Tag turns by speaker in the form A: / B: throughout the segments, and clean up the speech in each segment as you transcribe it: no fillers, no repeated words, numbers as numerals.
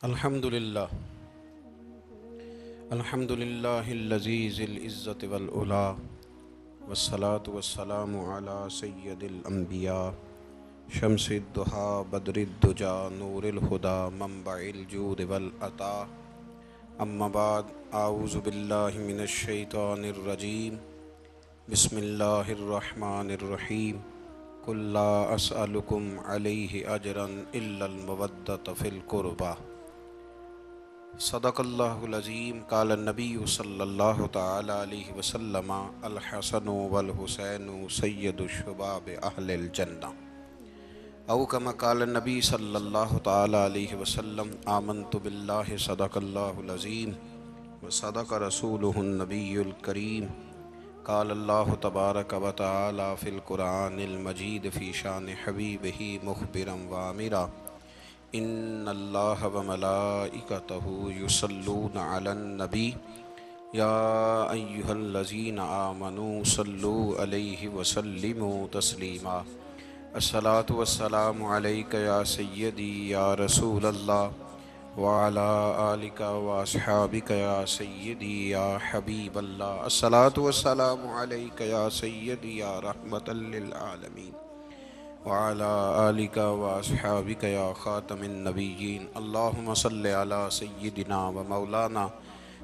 A: الحمدللہ الحمدللہ العزیز العزت والعلا والصلاة والسلام علی سید الانبیاء شمس الضحا بدر الدجا نور الہدا منبع الجود والعطا اما بعد اعوذ باللہ من الشیطان الرجیم بسم اللہ الرحمن الرحیم قل لا اسألکم علیہ اجرا الا المودۃ فی القربى صدق اللہ العظیم قال النبی صلی اللہ تعالی علیہ وسلم الحسن والحسین سید الشباب اہل الجنہ او کما قال النبی صلی اللہ تعالی علیہ وسلم آمنت باللہ صدق اللہ العظیم وصدق رسولہ النبی الکریم قال اللہ تبارک و تعالی فی القرآن المجید فی شان حبیبہ مخبرا وآمرا ان اللہ وملائکتہ یصلون علی النبی یا ایہا الذین آمنوا صلوا علیہ وسلموا تسلیما الصلاة والسلام علیک یا سیدی یا رسول اللہ وعلی آلک واصحابک یا سیدی یا حبیب اللہ الصلاة والسلام علیک یا سیدی یا رحمت للعالمین وعلى آلك وأصحابك يا خاتم النبيين اللهم صل على سيدنا ومولانا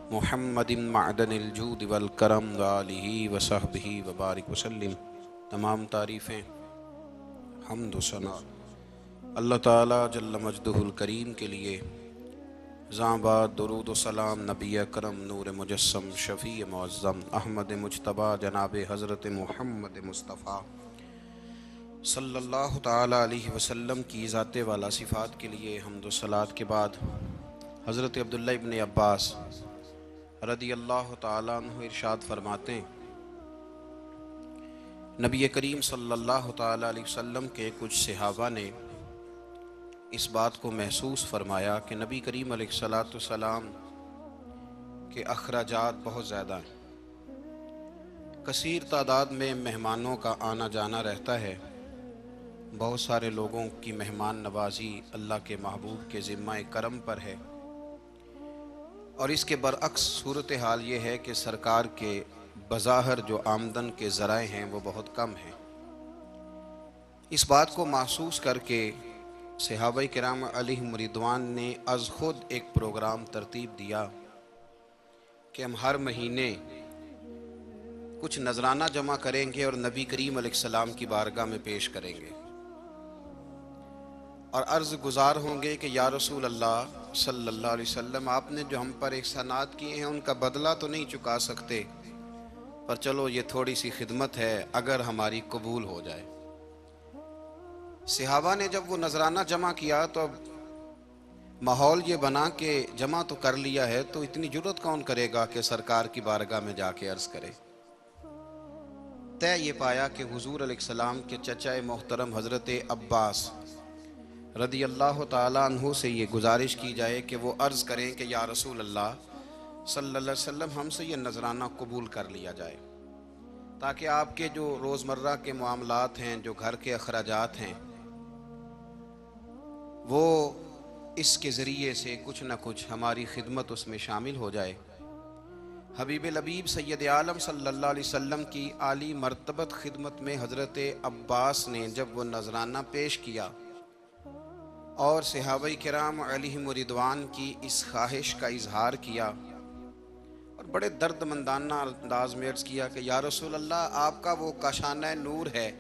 A: محمد معدن الجود والکرم وآلہ وصحبہ وبارک وسلم۔ تمام تعریفیں حمد و ثنا اللہ تعالی جل مجدہ الکریم کے لیے، زاں بعد درود و سلام نبی اکرم نور مجسم شفیع معظم احمد مجتبیٰ جناب حضرت محمد مصطفیٰ صلی اللہ تعالی علیہ وسلم کی ذات والا صفات کے لیے حمد و صلات کے بعد حضرت عبداللہ ابن عباس رضی اللہ تعالیٰ عنہ ارشاد فرماتے ہیں، نبی کریم صلی اللہ تعالی علیہ وسلم کے کچھ صحابہ نے اس بات کو محسوس فرمایا کہ نبی کریم علیہ السلام کے اخراجات بہت زیادہ ہیں، کثیر تعداد میں مہمانوں کا آنا جانا رہتا ہے، بہت سارے لوگوں کی مہمان نوازی اللہ کے محبوب کے ذمہ کرم پر ہے، اور اس کے برعکس صورتحال یہ ہے کہ سرکار کے بظاہر جو آمدن کے ذرائع ہیں وہ بہت کم ہیں۔ اس بات کو محسوس کر کے صحابہ کرام علیہم رضوان نے از خود ایک پروگرام ترتیب دیا کہ ہم ہر مہینے کچھ نذرانہ جمع کریں گے اور نبی کریم علیہ السلام کی بارگاہ میں پیش کریں گے، اور عرض گزار ہوں گے کہ یا رسول اللہ صلی اللہ علیہ وسلم، آپ نے جو ہم پر احسانات کیے ہیں ان کا بدلہ تو نہیں چکا سکتے، پر چلو یہ تھوڑی سی خدمت ہے اگر ہماری قبول ہو جائے۔ صحابہ نے جب وہ نذرانہ جمع کیا تو اب ماحول یہ بنا کہ جمع تو کر لیا ہے تو اتنی جرت کون کرے گا کہ سرکار کی بارگاہ میں جا کے عرض کرے۔ طے یہ پایا کہ حضور علیہ السلام کے چچا محترم حضرت عباس رضی اللہ تعالیٰ عنہ سے یہ گزارش کی جائے کہ وہ عرض کریں کہ یا رسول اللہ صلی اللہ علیہ وسلم، ہم سے یہ نذرانہ قبول کر لیا جائے، تاکہ آپ کے جو روزمرہ کے معاملات ہیں، جو گھر کے اخراجات ہیں، وہ اس کے ذریعے سے کچھ نہ کچھ ہماری خدمت اس میں شامل ہو جائے۔ حبیب لبیب سید عالم صلی اللہ علیہ وسلم کی عالی مرتبت خدمت میں حضرت عباس نے جب وہ نذرانہ پیش کیا اور صحابہ کرام علیہم رضوان کی اس خواہش کا اظہار کیا، اور بڑے درد مندانہ انداز میں عرض کیا کہ یا رسول اللہ، آپ کا وہ کاشانہ نور ہے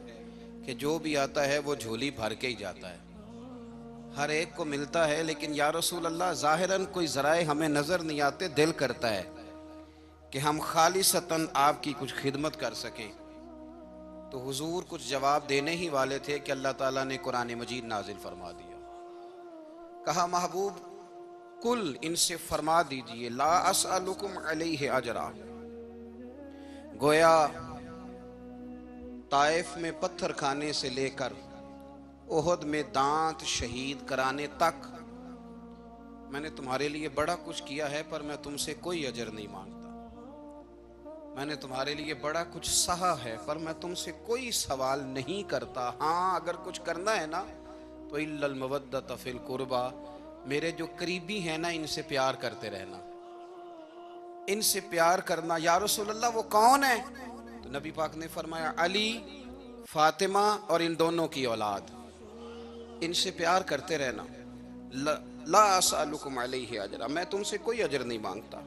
A: کہ جو بھی آتا ہے وہ جھولی بھر کے ہی جاتا ہے، ہر ایک کو ملتا ہے، لیکن یا رسول اللہ ظاہراً کوئی ذرائع ہمیں نظر نہیں آتے، دل کرتا ہے کہ ہم خالصتاً آپ کی کچھ خدمت کر سکیں۔ تو حضور کچھ جواب دینے ہی والے تھے کہ اللہ تعالیٰ نے قرآن مجید نازل فرما دیا، کہا محبوب کل ان سے فرما دیجئے لا اسألکم علیہ اجرا۔ گویا طائف میں پتھر کھانے سے لے کر احد میں دانت شہید کرانے تک میں نے تمہارے لیے بڑا کچھ کیا ہے، پر میں تم سے کوئی اجر نہیں مانگتا۔ میں نے تمہارے لیے بڑا کچھ سہا ہے، پر میں تم سے کوئی سوال نہیں کرتا۔ ہاں اگر کچھ کرنا ہے نا تو الا المودۃ فی القربیٰ، میرے جو قریبی ہیں نا ان سے پیار کرتے رہنا، ان سے پیار کرنا۔ یا رسول اللہ وہ کون ہے؟ تو نبی پاک نے فرمایا علی، فاطمہ اور ان دونوں کی اولاد، ان سے پیار کرتے رہنا۔ لا اسألکم علیہ اجرا، میں تم سے کوئی اجر نہیں مانگتا،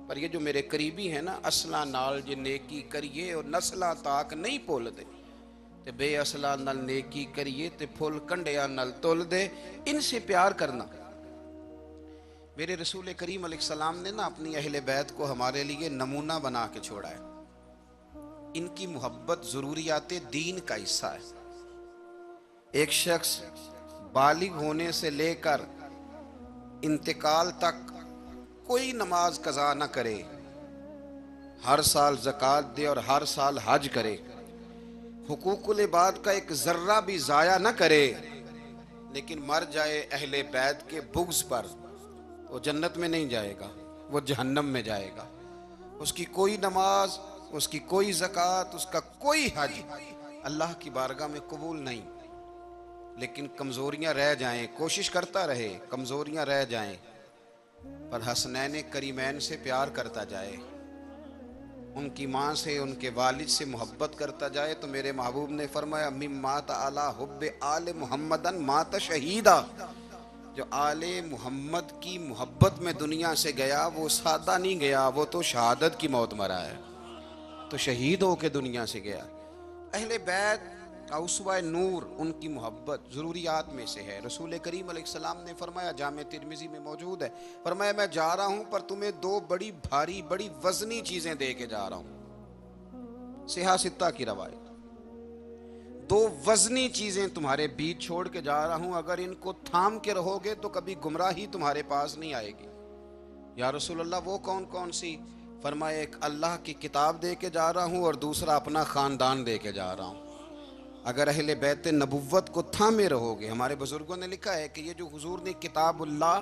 A: پر یہ جو میرے قریبی ہیں نا، اصلاں نال جے نیکی کریے اور نسلاں تاک نہیں پول دے، تے بے اصلاں نال نیکی کریے تے پھل کنڈیاں نال تول دے، ان سے پیار کرنا۔ میرے رسول کریم علیہ السلام نے نا اپنی اہل بیت کو ہمارے لیے نمونہ بنا کے چھوڑا ہے۔ ان کی محبت ضروریات دین کا حصہ ہے۔ ایک شخص بالغ ہونے سے لے کر انتقال تک کوئی نماز قضا نہ کرے، ہر سال زکوٰۃ دے اور ہر سال حج کرے، حقوق العباد کا ایک ذرہ بھی ضائع نہ کرے، لیکن مر جائے اہل بیت کے بغض پر، وہ جنت میں نہیں جائے گا، وہ جہنم میں جائے گا۔ اس کی کوئی نماز، اس کی کوئی زکوٰۃ، اس کا کوئی حج اللہ کی بارگاہ میں قبول نہیں۔ لیکن کمزوریاں رہ جائیں، کوشش کرتا رہے، کمزوریاں رہ جائیں، پر حسنین کریمین سے پیار کرتا جائے، ان کی ماں سے، ان کے والد سے محبت کرتا جائے، تو میرے محبوب نے فرمایا مم مات علی حب آل محمدن مات شہیدا، جو آل محمد کی محبت میں دنیا سے گیا وہ سادہ نہیں گیا، وہ تو شہادت کی موت مرا ہے، تو شہید ہو کے دنیا سے گیا۔ اہل بیت کا اسوہ نور، ان کی محبت ضروریات میں سے ہے۔ رسول کریم علیہ السلام نے فرمایا، جامع ترمذی میں موجود ہے، فرمایا میں جا رہا ہوں پر تمہیں دو بڑی بھاری بڑی وزنی چیزیں دے کے جا رہا ہوں، صحیح ستہ کی روایت، دو وزنی چیزیں تمہارے بیچ چھوڑ کے جا رہا ہوں، اگر ان کو تھام کے رہو گے تو کبھی گمراہی تمہارے پاس نہیں آئے گی۔ یا رسول اللہ وہ کون کون سی؟ فرمایا ایک اللہ کی کتاب دے کے جا رہا ہوں اور دوسرا اپنا خاندان دے کے جا رہا ہوں۔ اگر اہل بیت نبوت کو تھامے رہو گے، ہمارے بزرگوں نے لکھا ہے کہ یہ جو حضور نے کتاب اللہ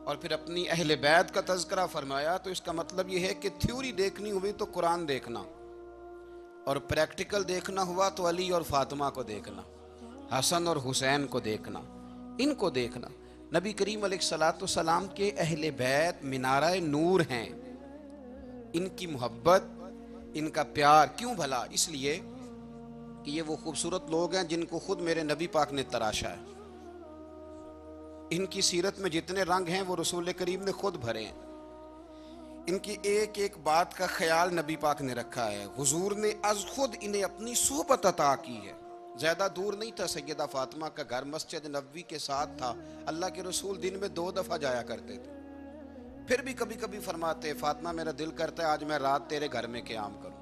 A: اور پھر اپنی اہل بیت کا تذکرہ فرمایا، تو اس کا مطلب یہ ہے کہ تھیوری دیکھنی ہوئی تو قرآن دیکھنا، اور پریکٹیکل دیکھنا ہوا تو علی اور فاطمہ کو دیکھنا، حسن اور حسین کو دیکھنا، ان کو دیکھنا۔ نبی کریم علیہ الصلاۃ والسلام کے اہل بیت منارہ نور ہیں، ان کی محبت، ان کا پیار کیوں بھلا؟ اس لیے کہ یہ وہ خوبصورت لوگ ہیں جن کو خود میرے نبی پاک نے تراشا ہے۔ ان کی سیرت میں جتنے رنگ ہیں وہ رسول کریم نے خود بھرے ہیں۔ ان کی ایک ایک بات کا خیال نبی پاک نے رکھا ہے، حضور نے از خود انہیں اپنی صحبت عطا کی ہے۔ زیادہ دور نہیں تھا سیدہ فاطمہ کا گھر، مسجد نبوی کے ساتھ تھا، اللہ کے رسول دن میں 2 دفعہ جایا کرتے تھے۔ پھر بھی کبھی کبھی فرماتے فاطمہ میرا دل کرتا ہے آج میں رات تیرے گھر میں قیام کروں،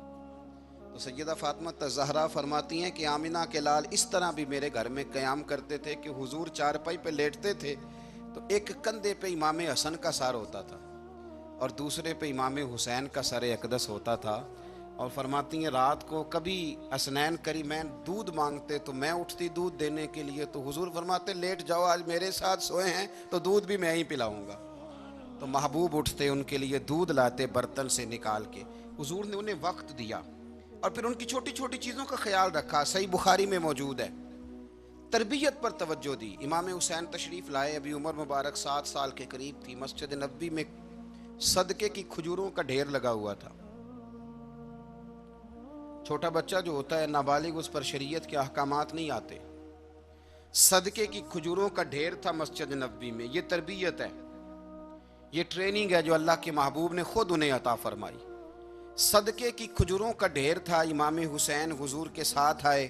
A: تو سیدہ فاطمہ الزہرا فرماتی ہیں کہ آمنہ کے لال اس طرح بھی میرے گھر میں قیام کرتے تھے کہ حضور چارپائی پہ لیٹتے تھے تو ایک کندھے پہ امام حسن کا سر ہوتا تھا اور دوسرے پہ امام حسین کا سر اقدس ہوتا تھا، اور فرماتی ہیں رات کو کبھی حسنین کریمین دودھ مانگتے تو میں اٹھتی دودھ دینے کے لیے، تو حضور فرماتے لیٹ جاؤ آج میرے ساتھ سوئے ہیں تو دودھ بھی میں ہی پلاؤں گا، تو محبوب اٹھتے ان کے لیے دودھ لاتے برتن سے نکال کے۔ حضور نے انہیں وقت دیا اور پھر ان کی چھوٹی چھوٹی چیزوں کا خیال رکھا۔ صحیح بخاری میں موجود ہے، تربیت پر توجہ دی۔ امام حسین تشریف لائے، ابھی عمر مبارک 7 سال کے قریب تھی، مسجد نبوی میں صدقے کی کھجوروں کا ڈھیر لگا ہوا تھا۔ چھوٹا بچہ جو ہوتا ہے نابالغ، اس پر شریعت کے احکامات نہیں آتے۔ صدقے کی کھجوروں کا ڈھیر تھا مسجد نبوی میں۔ یہ تربیت ہے، یہ ٹریننگ ہے جو اللہ کے محبوب نے خود انہیں عطا فرمائی۔ صدقے کی کھجوروں کا ڈھیر تھا، امام حسین حضور کے ساتھ آئے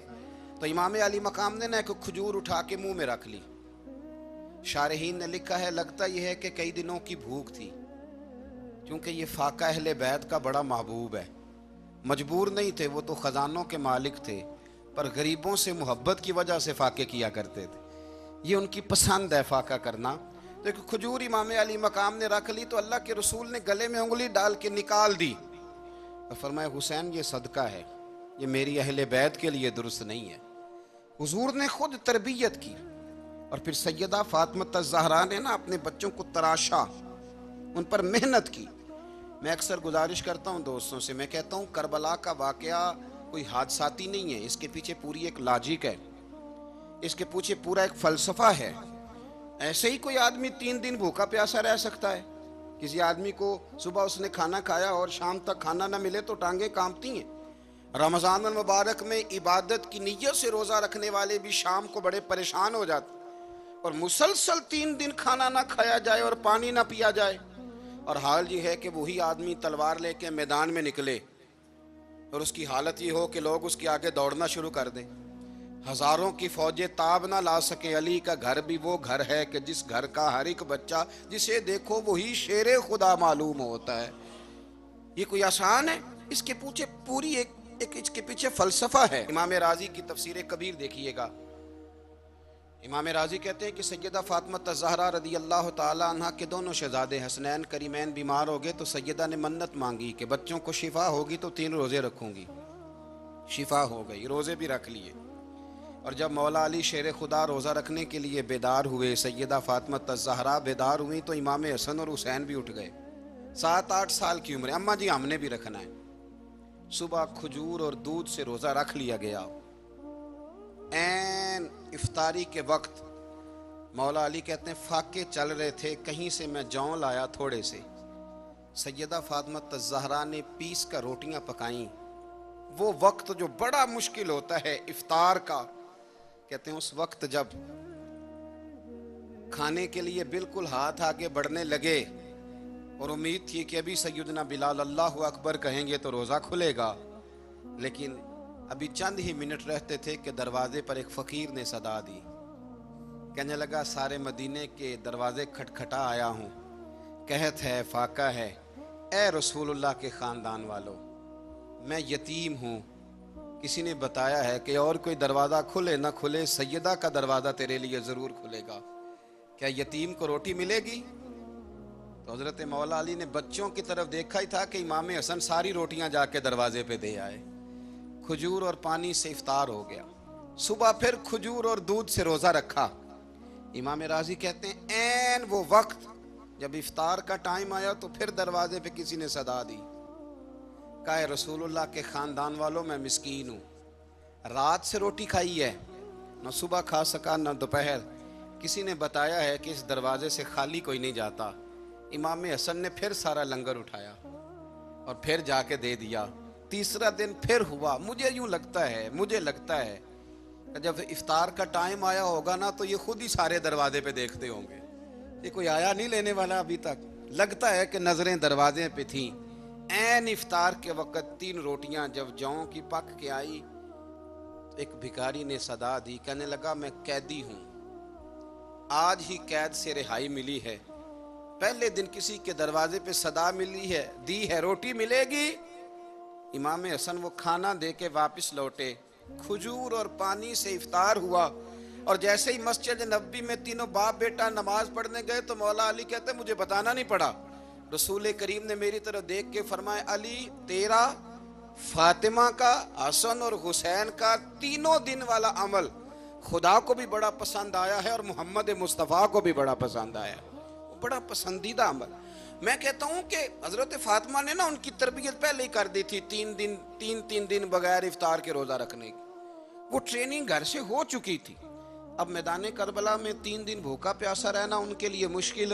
A: تو امام علی مقام نے ایک کھجور اٹھا کے منہ میں رکھ لی۔ شارحین نے لکھا ہے لگتا یہ ہے کہ کئی دنوں کی بھوک تھی، کیونکہ یہ فاقہ اہل بیت کا بڑا محبوب ہے۔ مجبور نہیں تھے، وہ تو خزانوں کے مالک تھے، پر غریبوں سے محبت کی وجہ سے فاقے کیا کرتے تھے، یہ ان کی پسند ہے فاقہ کرنا۔ تو ایک کھجور امام علی مقام نے رکھ لی تو اللہ کے رسول نے گلے میں انگلی ڈال کے نکال دی اور فرمایا حسین یہ صدقہ ہے، یہ میری اہل بیت کے لیے درست نہیں ہے۔ حضور نے خود تربیت کی، اور پھر سیدہ فاطمہ الزہرا نے نا اپنے بچوں کو تراشا، ان پر محنت کی۔ میں اکثر گزارش کرتا ہوں دوستوں سے، میں کہتا ہوں کربلا کا واقعہ کوئی حادثاتی نہیں ہے، اس کے پیچھے پوری ایک لاجک ہے، اس کے پیچھے پورا ایک فلسفہ ہے۔ ایسے ہی کوئی آدمی 3 دن بھوکا پیاسا رہ سکتا ہے؟ کسی آدمی کو صبح اس نے کھانا کھایا اور شام تک کھانا نہ ملے تو ٹانگیں کانپتی ہیں۔ رمضان المبارک میں عبادت کی نیت سے روزہ رکھنے والے بھی شام کو بڑے پریشان ہو جاتے، اور مسلسل 3 دن کھانا نہ کھایا جائے اور پانی نہ پیا جائے، اور حال یہ ہے کہ وہی آدمی تلوار لے کے میدان میں نکلے اور اس کی حالت یہ ہو کہ لوگ اس کے آگے دوڑنا شروع کر دیں، ہزاروں کی فوجیں تاب نہ لا سکیں۔ علی کا گھر بھی وہ گھر ہے کہ جس گھر کا ہر ایک بچہ جسے دیکھو وہی شیر خدا معلوم ہوتا ہے۔ یہ کوئی آسان ہے؟ اس کے پیچھے پوری ایک اس کے پیچھے فلسفہ ہے۔ امام راضی کی تفسیر کبیر دیکھیے گا، امام راضی کہتے ہیں کہ سیدہ فاطمہ الزہرا رضی اللہ تعالی عنہ کے دونوں شہزادے حسنین کریمین بیمار ہو گئے تو سیدہ نے منت مانگی کہ بچوں کو شفا ہوگی تو 3 روزے رکھوں گی۔ شفا ہو گئی، روزے بھی رکھ لیے، اور جب مولا علی شیر خدا روزہ رکھنے کے لیے بیدار ہوئے، سیدہ فاطمہ الزہرا بیدار ہوئی تو امام حسن اور حسین بھی اٹھ گئے، 7-8 سال کی عمر، اماں جی ہم نے بھی رکھنا ہے۔ صبح کھجور اور دودھ سے روزہ رکھ لیا گیا۔ این افطاری کے وقت مولا علی کہتے ہیں فاقے چل رہے تھے، کہیں سے میں جون لایا تھوڑے سے، سیدہ فاطمہ الزہرا نے پیس کر روٹیاں پکائیں۔ وہ وقت جو بڑا مشکل ہوتا ہے افطار کا، کہتے ہیں اس وقت جب کھانے کے لیے بالکل ہاتھ آگے بڑھنے لگے اور امید تھی کہ ابھی سیدنا بلال اللہ اکبر کہیں گے تو روزہ کھلے گا، لیکن ابھی چند ہی منٹ رہتے تھے کہ دروازے پر ایک فقیر نے صدا دی، کہنے لگا سارے مدینے کے دروازے کھٹکھٹا آیا ہوں، قحط ہے، فاقہ ہے، اے رسول اللہ کے خاندان والو، میں یتیم ہوں، کسی نے بتایا ہے کہ اور کوئی دروازہ کھلے نہ کھلے سیدہ کا دروازہ تیرے لیے ضرور کھلے گا، کیا یتیم کو روٹی ملے گی؟ تو حضرت مولا علی نے بچوں کی طرف دیکھا ہی تھا کہ امام حسن ساری روٹیاں جا کے دروازے پہ دے آئے، کھجور اور پانی سے افطار ہو گیا۔ صبح پھر کھجور اور دودھ سے روزہ رکھا۔ امام راضی کہتے ہیں این وہ وقت جب افطار کا ٹائم آیا تو پھر دروازے پہ کسی نے صدا دی، کہا اے رسول اللہ کے خاندان والوں میں مسکین ہوں، رات سے روٹی کھائی ہے، نہ صبح کھا سکا نہ دوپہر، کسی نے بتایا ہے کہ اس دروازے سے خالی کوئی نہیں جاتا۔ امام حسن نے پھر سارا لنگر اٹھایا اور پھر جا کے دے دیا۔ تیسرا دن پھر ہوا، مجھے لگتا ہے کہ جب افطار کا ٹائم آیا ہوگا نا تو یہ خود ہی سارے دروازے پہ دیکھتے ہوں گے، یہ کوئی آیا نہیں لینے والا ابھی تک، لگتا ہے کہ نظریں دروازے پہ تھیں۔ این افطار کے وقت 3 روٹیاں جب جوں کی پک کے آئی، ایک بھکاری نے صدا دی، کہنے لگا میں قیدی ہوں، آج ہی قید سے رہائی ملی ہے، پہلے دن کسی کے دروازے پہ صدا ملی ہے، دی ہے روٹی ملے گی۔ امام حسن وہ کھانا دے کے واپس لوٹے، کھجور اور پانی سے افطار ہوا، اور جیسے ہی مسجد نبوی میں تینوں باپ بیٹا نماز پڑھنے گئے تو مولا علی کہتے مجھے بتانا نہیں پڑا، رسول کریم نے میری طرف دیکھ کے فرمایا علی تیرا، فاطمہ کا، حسن اور حسین کا 3 دن والا عمل خدا کو بھی بڑا پسند آیا ہے اور محمد مصطفیٰ کو بھی بڑا پسند آیا ہے، بڑا پسندیدہ عمل۔ میں کہتا ہوں کہ حضرت فاطمہ نے نا ان کی تربیت پہلے ہی کر دی تھی، 3 دن بغیر افطار کے روزہ رکھنے کی، وہ ٹریننگ گھر سے ہو چکی تھی۔ اب میدان کربلا میں 3 دن بھوکا پیاسا رہنا ان کے لیے مشکل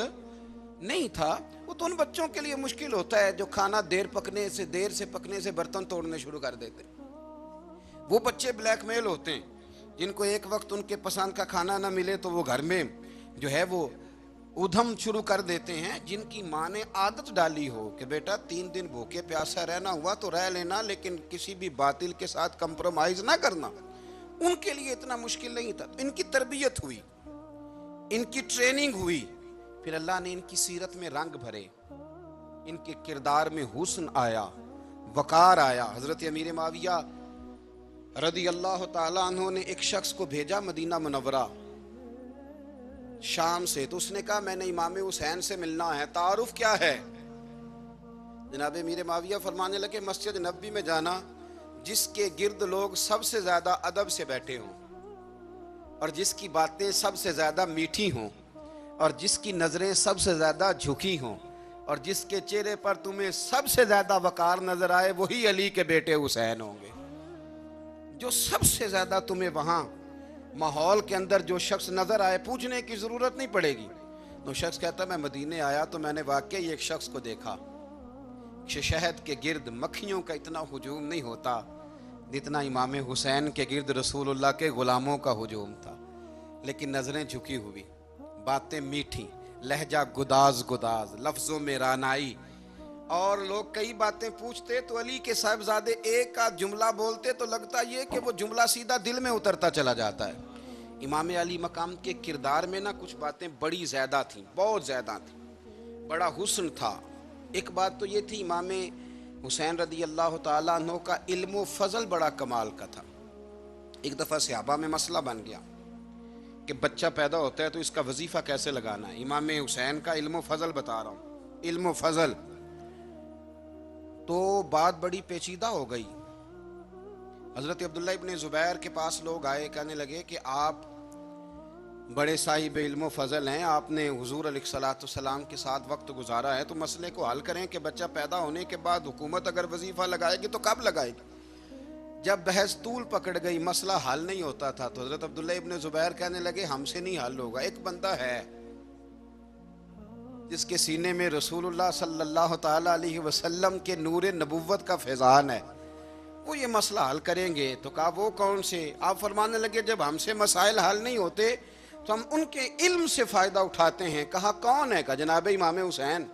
A: نہیں تھا، وہ تو ان بچوں کے لیے مشکل ہوتا ہے جو کھانا دیر سے پکنے سے برتن توڑنے شروع کر دیتے، وہ بچے بلیک میل ہوتے ہیں جن کو ایک وقت ان کے پسند کا کھانا نہ ملے تو وہ گھر میں جو ہے وہ ادھم شروع کر دیتے ہیں، جن کی ماں نے عادت ڈالی ہو کہ بیٹا 3 دن بھوکے پیاسا رہنا ہوا تو رہ لینا، لیکن کسی بھی باطل کے ساتھ کمپرومائز نہ کرنا، ان کے لیے اتنا مشکل نہیں تھا۔ ان کی تربیت ہوئی، ان کی ٹریننگ ہوئی، پھر اللہ نے ان کی سیرت میں رنگ بھرے، ان کے کردار میں حسن آیا، وقار آیا۔ حضرت امیر معاویہ رضی اللہ تعالیٰ عنہ نے ایک شخص کو بھیجا مدینہ منورہ شام سے، تو اس نے کہا میں نے امام حسین سے ملنا ہے، تعارف کیا ہے؟ جناب امیر معاویہ فرمانے لگے مسجد نبوی میں جانا جس کے گرد لوگ سب سے زیادہ ادب سے بیٹھے ہوں اور جس کی باتیں سب سے زیادہ میٹھی ہوں اور جس کی نظریں سب سے زیادہ جھکی ہوں اور جس کے چہرے پر تمہیں سب سے زیادہ وقار نظر آئے وہی علی کے بیٹے حسین ہوں گے۔ جو سب سے زیادہ تمہیں وہاں ماحول کے اندر جو شخص نظر آئے پوچھنے کی ضرورت نہیں پڑے گی. تو شخص کہتا ہے میں مدینے آیا تو میں نے واقعی ایک شخص کو دیکھا شہد کے گرد مکھیوں کا اتنا ہجوم نہیں ہوتا جتنا امام حسین کے گرد رسول اللہ کے غلاموں کا ہجوم تھا، لیکن نظریں جھکی ہوئی، باتیں میٹھی، لہجہ گداز گداز، لفظوں میں رانائی، اور لوگ کئی باتیں پوچھتے تو علی کے صاحبزادے ایک آدھ جملہ بولتے تو لگتا یہ کہ وہ جملہ سیدھا دل میں اترتا چلا جاتا ہے. امام علی مقام کے کردار میں نا کچھ باتیں بڑی زیادہ تھیں، بہت زیادہ تھیں، بڑا حسن تھا. ایک بات تو یہ تھی امام حسین رضی اللہ تعالیٰ عنہ کا علم و فضل بڑا کمال کا تھا. ایک دفعہ صحابہ میں مسئلہ بن گیا کہ بچہ پیدا ہوتا ہے تو اس کا وظیفہ کیسے لگانا ہے. امام حسین کا علم و فضل بتا رہا ہوں، علم و فضل. تو بات بڑی پیچیدہ ہو گئی. حضرت عبداللہ ابن زبیر کے پاس لوگ آئے، کہنے لگے کہ آپ بڑے صاحب علم و فضل ہیں، آپ نے حضور علیہ الصلوۃ والسلام کے ساتھ وقت گزارا ہے، تو مسئلے کو حل کریں کہ بچہ پیدا ہونے کے بعد حکومت اگر وظیفہ لگائے گی تو کب لگائے گی. جب بحث طول پکڑ گئی، مسئلہ حل نہیں ہوتا تھا، تو حضرت عبداللہ ابن زبیر کہنے لگے ہم سے نہیں حل ہوگا. ایک بندہ ہے جس کے سینے میں رسول اللہ صلی اللہ تعالیٰ علیہ وسلم کے نور نبوت کا فیضان ہے، وہ یہ مسئلہ حل کریں گے. تو کہا وہ کون سے؟ آپ فرمانے لگے جب ہم سے مسائل حل نہیں ہوتے تو ہم ان کے علم سے فائدہ اٹھاتے ہیں. کہا کون ہے؟ کہا جناب امام حسین.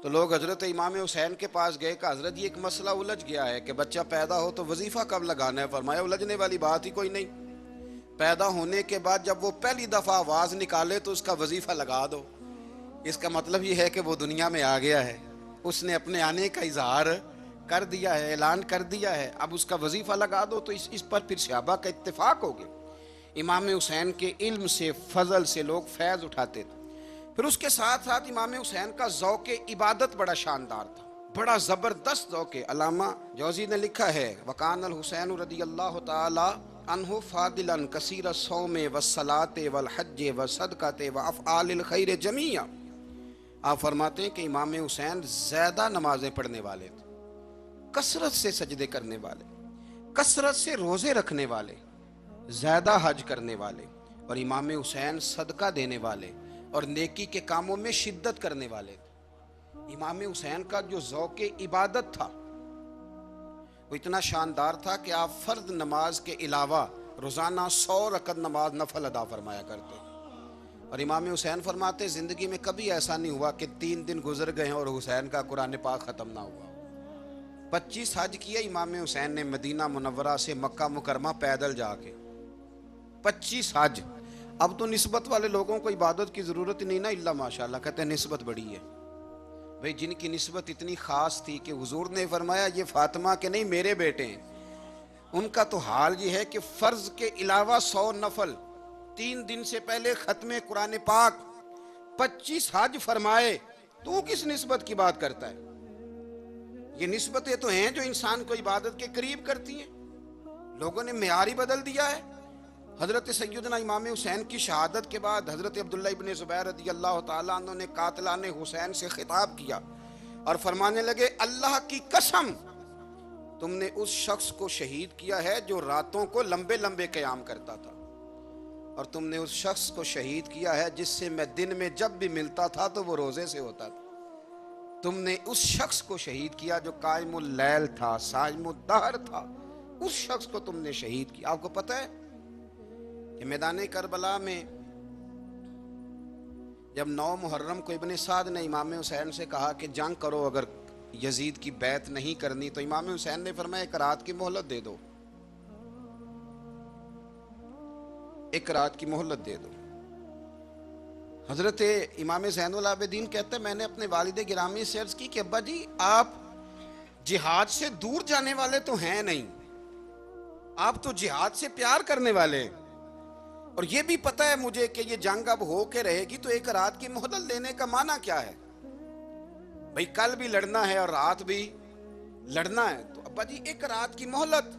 A: تو لوگ حضرت امام حسین کے پاس گئے کہ حضرت یہ ایک مسئلہ الجھ گیا ہے کہ بچہ پیدا ہو تو وظیفہ کب لگانا ہے. فرمایا الجھنے والی بات ہی کوئی نہیں، پیدا ہونے کے بعد جب وہ پہلی دفعہ آواز نکالے تو اس کا وظیفہ لگا دو. اس کا مطلب یہ ہے کہ وہ دنیا میں آ گیا ہے، اس نے اپنے آنے کا اظہار کر دیا ہے، اعلان کر دیا ہے، اب اس کا وظیفہ لگا دو. تو اس پر پھر صحابہ کا اتفاق ہو گیا. امام حسین کے علم سے، فضل سے لوگ فیض اٹھاتے تھے. پھر اس کے ساتھ ساتھ امام حسین کا ذوق عبادت بڑا شاندار تھا، بڑا زبردست ذوق. علامہ جوزی نے لکھا ہے وکان الحسین رضی اللہ تعالی عنہ فاضلا کثیر الصوم والصلاۃ والحج والصدقۃ وافعال الخیر جمیعا. آپ فرماتے ہیں کہ امام حسین زیادہ نمازیں پڑھنے والے تھے، کثرت سے سجدے کرنے والے، کثرت سے روزے رکھنے والے، زیادہ حج کرنے والے، اور امام حسین صدقہ دینے والے اور نیکی کے کاموں میں شدت کرنے والے تھے. امام حسین کا جو ذوق عبادت تھا وہ اتنا شاندار تھا کہ آپ فرض نماز کے علاوہ روزانہ 100 رکعت نماز نفل ادا فرمایا کرتے. اور امام حسین فرماتے زندگی میں کبھی ایسا نہیں ہوا کہ 3 دن گزر گئے اور حسین کا قرآن پاک ختم نہ ہوا. 25 حج کیا امام حسین نے مدینہ منورہ سے مکہ مکرمہ پیدل جا کے، 25 حج. اب تو نسبت والے لوگوں کو عبادت کی ضرورت نہیں نا، اللہ ماشاءاللہ کہتے ہیں نسبت بڑی ہے. بھئی جن کی نسبت اتنی خاص تھی کہ حضور نے فرمایا یہ فاطمہ کے نہیں میرے بیٹے ہیں، ان کا تو حال یہ ہے کہ فرض کے علاوہ 100 نفل، 3 دن سے پہلے ختم قرآن پاک، 25 حج فرمائے. تو کس نسبت کی بات کرتا ہے؟ یہ نسبتیں تو ہیں جو انسان کو عبادت کے قریب کرتی ہیں. لوگوں نے معیار ہی بدل دیا ہے. حضرت سیدنا امام حسین کی شہادت کے بعد حضرت عبداللہ ابن زبیر رضی اللہ تعالیٰ عنہ نے قاتلان حسین سے خطاب کیا اور فرمانے لگے اللہ کی قسم تم نے اس شخص کو شہید کیا ہے جو راتوں کو لمبے لمبے قیام کرتا تھا، اور تم نے اس شخص کو شہید کیا ہے جس سے میں دن میں جب بھی ملتا تھا تو وہ روزے سے ہوتا تھا. تم نے اس شخص کو شہید کیا جو قائم اللیل تھا، صائم الدہر تھا، اس شخص کو تم نے شہید کیا. آپ کو پتہ ہے کہ میدان کربلا میں جب 9 محرم کو ابن سعد نے امام حسین سے کہا کہ جنگ کرو اگر یزید کی بیعت نہیں کرنی، تو امام حسین نے فرمایا 1 رات کی مہلت دے دو، 1 رات کی مہلت دے دو. حضرت امام زین العابدین کہتے ہیں میں نے اپنے والد گرامی سے عرض کی کہ ابا جی آپ جہاد سے دور جانے والے تو ہیں نہیں، آپ تو جہاد سے پیار کرنے والے ہیں، اور یہ بھی پتہ ہے مجھے کہ یہ جنگ اب ہو کے رہے گی، تو 1 رات کی مہلت لینے کا معنی کیا ہے؟ بھئی کل بھی لڑنا ہے اور رات بھی لڑنا ہے، تو ابا جی 1 رات کی مہلت.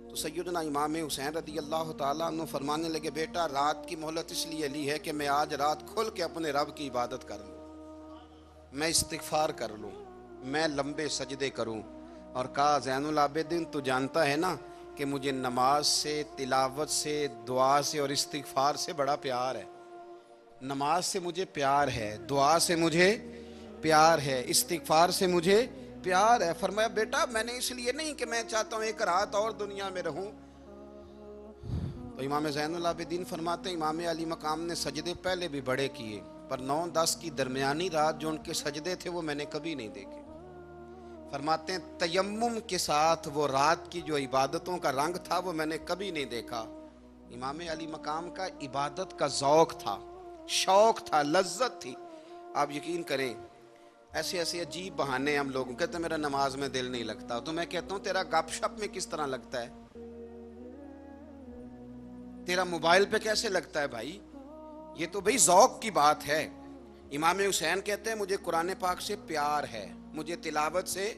A: تو سیدنا امام حسین رضی اللہ تعالیٰ عنہ فرمانے لگے بیٹا رات کی مہلت اس لیے لی ہے کہ میں آج رات کھل کے اپنے رب کی عبادت کر لوں، میں استغفار کر لوں، میں لمبے سجدے کروں. اور کہا زین العابدین تو جانتا ہے نا کہ مجھے نماز سے، تلاوت سے، دعا سے اور استغفار سے بڑا پیار ہے۔ نماز سے مجھے پیار ہے، دعا سے مجھے پیار ہے، استغفار سے مجھے پیار ہے۔ فرمایا بیٹا میں نے اس لیے نہیں کہ میں چاہتا ہوں ایک رات اور دنیا میں رہوں۔ تو امام زین العابدین فرماتے ہیں امام علی مقام نے سجدے پہلے بھی بڑے کیے، پر 9-10 کی درمیانی رات جو ان کے سجدے تھے وہ میں نے کبھی نہیں دیکھے۔ فرماتے ہیں تیمم کے ساتھ وہ رات کی جو عبادتوں کا رنگ تھا وہ میں نے کبھی نہیں دیکھا۔ امام علی مقام کا عبادت کا ذوق تھا، شوق تھا، لذت تھی۔ آپ یقین کریں ایسے ایسے عجیب بہانے ہم لوگوں کہتے ہیں میرا نماز میں دل نہیں لگتا، تو میں کہتا ہوں تیرا گپ شپ میں کس طرح لگتا ہے، تیرا موبائل پہ کیسے لگتا ہے بھائی؟ یہ تو بھائی ذوق کی بات ہے۔ امام حسین کہتے ہیں مجھے قرآن پاک سے پیار ہے، مجھے تلاوت سے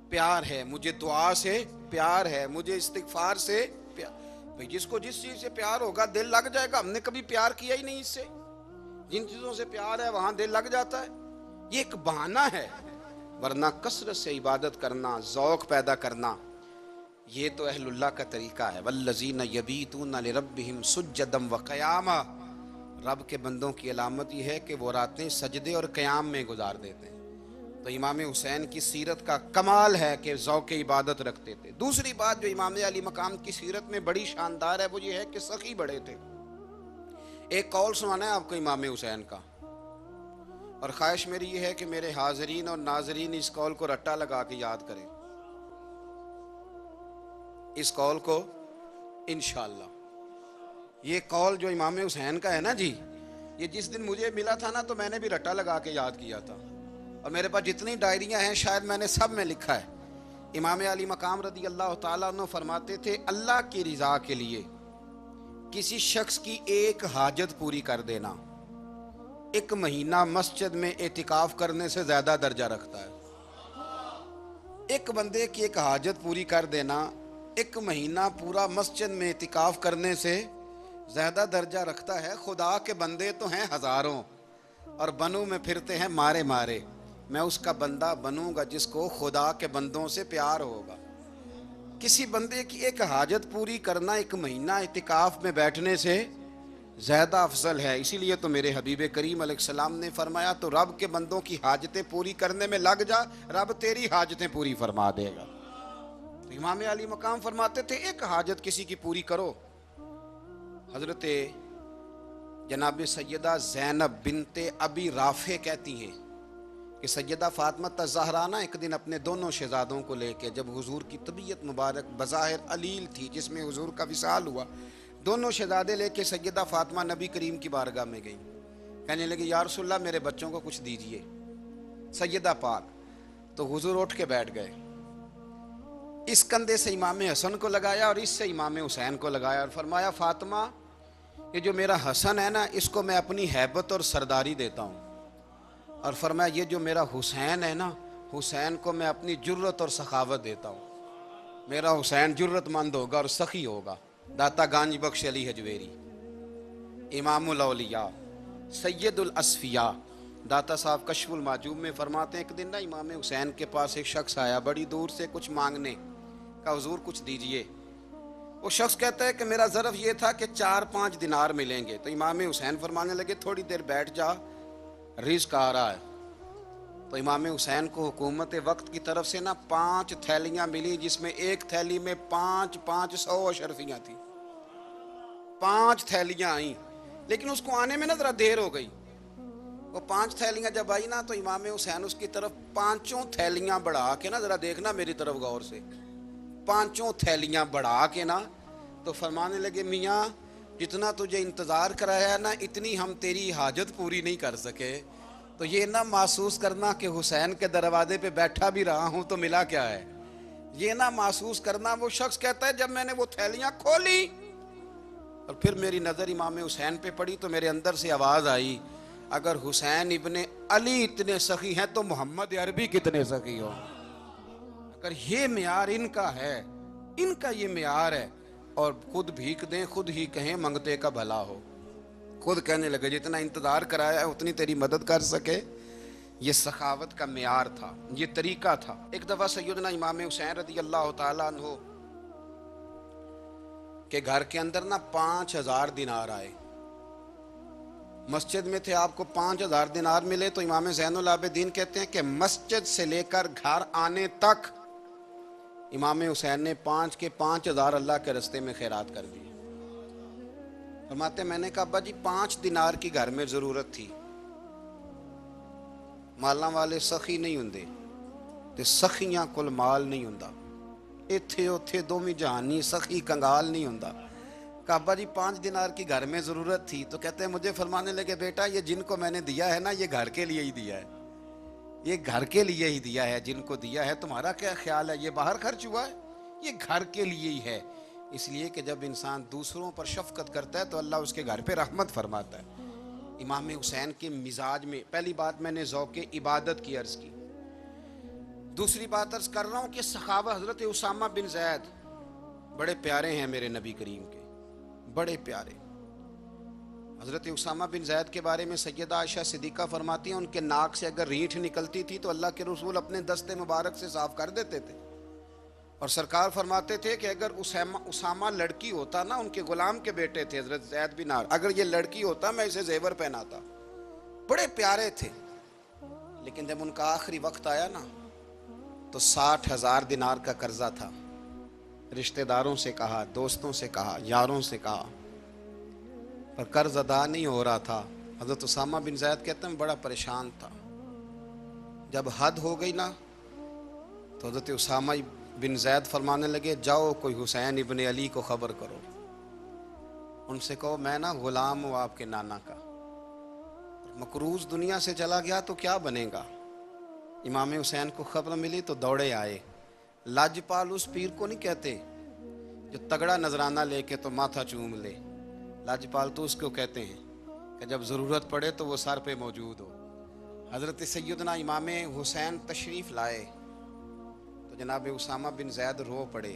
A: پیار ہے، مجھے دعا سے پیار ہے، مجھے استغفار سے پیار۔ بھائی جس کو جس چیز سے پیار ہوگا دل لگ جائے گا۔ ہم نے کبھی پیار کیا ہی نہیں اس سے، جن چیزوں سے پیار ہے وہاں دل لگ جاتا ہے۔ یہ ایک بہانہ ہے، ورنہ کثرت سے عبادت کرنا، ذوق پیدا کرنا، یہ تو اہل اللہ کا طریقہ ہے۔ والذین یبیتون لربہم سجدا وقیاما، رب کے بندوں کی علامت یہ ہے کہ وہ راتیں سجدے اور قیام میں گزار دیتے ہیں۔ تو امام حسین کی سیرت کا کمال ہے کہ ذوق عبادت رکھتے تھے۔ دوسری بات جو امام علی مقام کی سیرت میں بڑی شاندار ہے وہ یہ ہے کہ سخی بڑے تھے۔ ایک قول سنانا ہے آپ کو امام حسین کا، اور خواہش میری یہ ہے کہ میرے حاضرین اور ناظرین اس قول کو رٹا لگا کے یاد کریں، اس قول کو انشاءاللہ۔ یہ قول جو امام حسین کا ہے نا جی، یہ جس دن مجھے ملا تھا نا تو میں نے بھی رٹا لگا کے یاد کیا تھا، اور میرے پاس جتنی ڈائریاں ہیں شاید میں نے سب میں لکھا ہے۔ امام علی مقام رضی اللہ تعالیٰ عنہ فرماتے تھے اللہ کی رضا کے لیے کسی شخص کی ایک حاجت پوری کر دینا 1 مہینہ مسجد میں اعتکاف کرنے سے زیادہ درجہ رکھتا ہے۔ ایک بندے کی ایک حاجت پوری کر دینا 1 مہینہ پورا مسجد میں اعتکاف کرنے سے زیادہ درجہ رکھتا ہے۔ خدا کے بندے تو ہیں ہزاروں اور بنوں میں پھرتے ہیں مارے مارے، میں اس کا بندہ بنوں گا جس کو خدا کے بندوں سے پیار ہوگا۔ کسی بندے کی ایک حاجت پوری کرنا 1 مہینہ اعتکاف میں بیٹھنے سے زیادہ افضل ہے۔ اسی لیے تو میرے حبیب کریم علیہ السلام نے فرمایا تو رب کے بندوں کی حاجتیں پوری کرنے میں لگ جا، رب تیری حاجتیں پوری فرما دے گا۔ تو امام علی مقام فرماتے تھے ایک حاجت کسی کی پوری کرو۔ حضرت جناب سیدہ زینب بنت ابی رافع کہتی ہیں کہ سیدہ فاطمہ الزہرا نا ایک دن اپنے دونوں شہزادوں کو لے کے، جب حضور کی طبیعت مبارک بظاہر علیل تھی جس میں حضور کا وصال ہوا، دونوں شہزادے لے کے سیدہ فاطمہ نبی کریم کی بارگاہ میں گئیں، کہنے لگے یا رسول اللہ میرے بچوں کو کچھ دیجئے سیدہ پاک۔ تو حضور اٹھ کے بیٹھ گئے، اس کندھے سے امام حسن کو لگایا اور اس سے امام حسین کو لگایا اور فرمایا فاطمہ یہ جو میرا حسن ہے نا اس کو میں اپنی ہیبت اور سرداری دیتا ہوں، اور فرمایا یہ جو میرا حسین ہے نا حسین کو میں اپنی جرت اور سخاوت دیتا ہوں، میرا حسین جرت مند ہوگا اور سخی ہوگا۔ داتا گانج بخش علی حجویری، امام الاولیاء، سید الاصفیاء، داتا صاحب کشف المعجوب میں فرماتے ہیں ایک دن نا امام حسین کے پاس ایک شخص آیا بڑی دور سے کچھ مانگنے کا، حضور کچھ دیجئے۔ وہ شخص کہتا ہے کہ میرا ظرف یہ تھا کہ 4-5 دینار ملیں گے۔ تو امام حسین فرمانے لگے تھوڑی دیر بیٹھ جا، رزق آ رہا ہے۔ تو امام حسین کو حکومت وقت کی طرف سے نا 5 تھیلیاں ملی جس میں ایک تھیلی میں 500 اشرفیاں تھیں، 5 تھیلیاں آئیں، لیکن اس کو آنے میں نا ذرا دیر ہو گئی۔ وہ 5 تھیلیاں جب آئی نا تو امام حسین اس کی طرف 5 تھیلیاں بڑھا کے نا، ذرا دیکھنا میری طرف غور سے، 5 تھیلیاں بڑھا کے نا تو فرمانے لگے میاں جتنا تجھے انتظار کرایا ہے نا اتنی ہم تیری حاجت پوری نہیں کر سکے، تو یہ نہ محسوس کرنا کہ حسین کے دروازے پہ بیٹھا بھی رہا ہوں تو ملا کیا ہے، یہ نہ محسوس کرنا۔ وہ شخص کہتا ہے جب میں نے وہ تھیلیاں کھولی اور پھر میری نظر امام حسین پہ پڑی تو میرے اندر سے آواز آئی اگر حسین ابن علی اتنے سخی ہیں تو محمد عربی کتنے سخی ہو۔ اگر یہ معیار ان کا ہے، ان کا یہ معیار ہے، اور خود بھیک دیں خود ہی کہیں منگتے کا بھلا ہو، خود کہنے لگے جتنا انتظار کرایا ہے اتنی تیری مدد کر سکے۔ یہ سخاوت کا معیار تھا، یہ طریقہ تھا۔ ایک دفعہ سیدنا امام حسین رضی اللہ تعالیٰ عنہ کہ گھر کے اندر نا 5000 دینار آئے. مسجد میں تھے, آپ کو 5000 دینار ملے, تو امام زین العابدین کہتے ہیں کہ مسجد سے لے کر گھر آنے تک امام حسین نے 5000 اللہ کے رستے میں خیرات کر دی. فرماتے میں نے کہا ابا جی 5 دینار کی گھر میں ضرورت تھی, مالاں والے سخی نہیں ہوندے تے سخیاں کل مال نہیں ہوندا, ایتھے اوتھے دوویں جہانی سخی کنگال نہیں ہوندا. کہا ابا جی 5 دینار کی گھر میں ضرورت تھی, تو کہتے ہیں مجھے فرمانے لگے بیٹا یہ جن کو میں نے دیا ہے نا یہ گھر کے لیے ہی دیا ہے, یہ گھر کے لیے ہی دیا ہے, جن کو دیا ہے تمہارا کیا خیال ہے, یہ باہر خرچ ہوا ہے, یہ گھر کے لیے ہی ہے. اس لیے کہ جب انسان دوسروں پر شفقت کرتا ہے تو اللہ اس کے گھر پہ رحمت فرماتا ہے. امام حسین کے مزاج میں پہلی بات میں نے ذوق عبادت کی عرض کی. دوسری بات عرض کر رہا ہوں کہ صحابہ حضرت اسامہ بن زید بڑے پیارے ہیں میرے نبی کریم کے, بڑے پیارے. حضرت اسامہ بن زید کے بارے میں سیدہ عائشہ صدیقہ فرماتی ہیں ان کے ناک سے اگر ریٹھ نکلتی تھی تو اللہ کے رسول اپنے دستے مبارک سے صاف کر دیتے تھے. اور سرکار فرماتے تھے کہ اگر اسامہ لڑکی ہوتا نا, ان کے غلام کے بیٹے تھے حضرت زید بن عمرو, اگر یہ لڑکی ہوتا میں اسے زیور پہناتا. بڑے پیارے تھے. لیکن جب ان کا آخری وقت آیا نا تو 60,000 دینار کا قرضہ تھا. رشتہ داروں سے کہا, دوستوں سے کہا, یاروں سے کہا, پر قرض ادا نہیں ہو رہا تھا. حضرت اسامہ بن زید کہتے ہیں بڑا پریشان تھا. جب حد ہو گئی نا تو حضرت اسامہ بن زید فرمانے لگے جاؤ کوئی حسین ابن علی کو خبر کرو, ان سے کہو میں نا غلام ہوں آپ کے نانا کا, مقروض دنیا سے چلا گیا تو کیا بنے گا. امام حسین کو خبر ملی تو دوڑے آئے. لاجپال اس پیر کو نہیں کہتے جو تگڑا نذرانہ لے کے تو ماتھا چوم لے, لاجپال تو اس کو کہتے ہیں کہ جب ضرورت پڑے تو وہ سر پہ موجود ہو. حضرت سیدنا امام حسین تشریف لائے تو جناب اسامہ بن زید رو پڑے,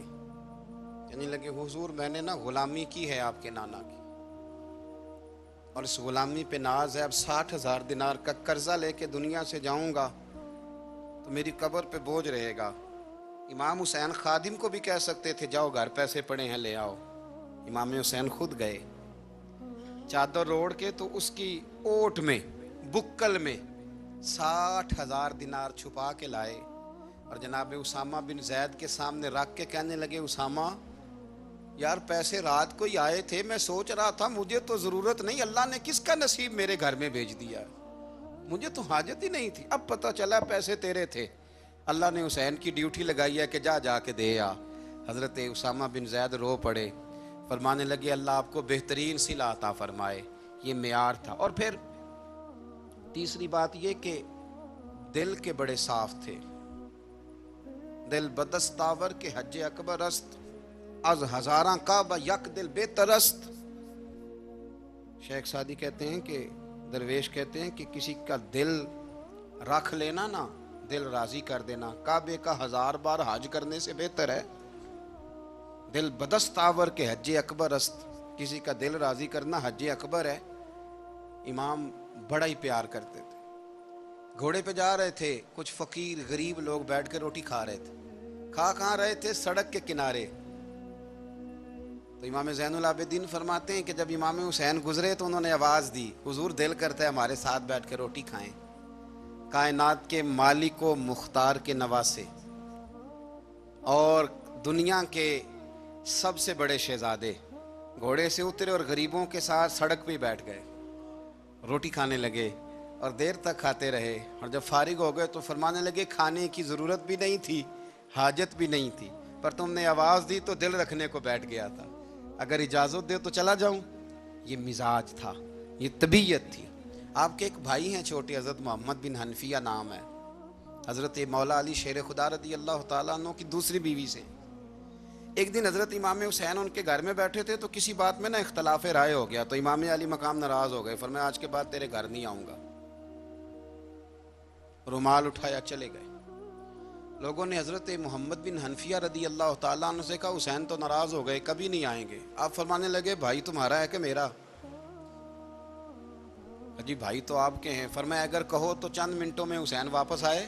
A: کہنے لگے حضور میں نے نا غلامی کی ہے آپ کے نانا کی, اور اس غلامی پہ ناز ہے, اب 60,000 دینار کا قرضہ لے کے دنیا سے جاؤں گا تو میری قبر پہ بوجھ رہے گا. امام حسین خادم کو بھی کہہ سکتے تھے جاؤ گھر پیسے پڑے ہیں لے آؤ, امام حسین خود گئے. چادر روڑ کے تو اس کی اوٹ میں بکل میں 60,000 دینار چھپا کے لائے اور جناب اسامہ بن زید کے سامنے رکھ کے کہنے لگے اسامہ یار پیسے رات کو ہی آئے تھے, میں سوچ رہا تھا مجھے تو ضرورت نہیں, اللہ نے کس کا نصیب میرے گھر میں بھیج دیا, مجھے تو حاجت ہی نہیں تھی, اب پتہ چلا پیسے تیرے تھے, اللہ نے حسین کی ڈیوٹی لگائی ہے کہ جا کے دے آ. حضرت اسامہ بن زید رو پڑے, فرمانے لگے اللہ آپ کو بہترین صلہ عطا فرمائے. یہ معیار تھا. اور پھر تیسری بات یہ کہ دل کے بڑے صاف تھے. دل بدستاور کے حج اکبر است, از ہزاراں کعبہ یک دل بہتر است. شیخ سعدی کہتے ہیں کہ درویش کہتے ہیں کہ کسی کا دل رکھ لینا نا, دل راضی کر دینا, کعبے کا 1000 بار حج کرنے سے بہتر ہے. دل بدستاور کے حج اکبر است, کسی کا دل راضی کرنا حج اکبر ہے. امام بڑا ہی پیار کرتے تھے. گھوڑے پہ جا رہے تھے, کچھ فقیر غریب لوگ بیٹھ کے روٹی کھا رہے تھے. کھا کہاں رہے تھے؟ سڑک کے کنارے. تو امام زین العابدین فرماتے ہیں کہ جب امام حسین گزرے تو انہوں نے آواز دی حضور دل کرتا ہے ہمارے ساتھ بیٹھ کے روٹی کھائیں. کائنات کے مالک و مختار کے نواسے اور دنیا کے سب سے بڑے شہزادے گھوڑے سے اترے اور غریبوں کے ساتھ سڑک پہ بیٹھ گئے, روٹی کھانے لگے اور دیر تک کھاتے رہے. اور جب فارغ ہو گئے تو فرمانے لگے کھانے کی ضرورت بھی نہیں تھی, حاجت بھی نہیں تھی, پر تم نے آواز دی تو دل رکھنے کو بیٹھ گیا تھا, اگر اجازت دے تو چلا جاؤں. یہ مزاج تھا, یہ طبیعت تھی. آپ کے ایک بھائی ہیں چھوٹے, حضرت محمد بن حنفیہ نام ہے, حضرت مولا علی شیر خدا رضی اللہ تعالیٰ عنہ کی دوسری بیوی سے. ایک دن حضرت امام حسین ان کے گھر میں بیٹھے تھے تو کسی بات میں نا اختلاف رائے ہو گیا, تو امام علی مقام ناراض ہو گئے, فرمایا آج کے بعد تیرے گھر نہیں آؤں گا. رومال اٹھایا چلے گئے. لوگوں نے حضرت محمد بن حنفیہ رضی اللہ تعالیٰ عنہ سے کہا حسین تو ناراض ہو گئے, کبھی نہیں آئیں گے. آپ فرمانے لگے بھائی تمہارا ہے کہ میرا؟ جی بھائی تو آپ کے ہیں. فرمایا اگر کہو تو چند منٹوں میں حسین واپس آئے.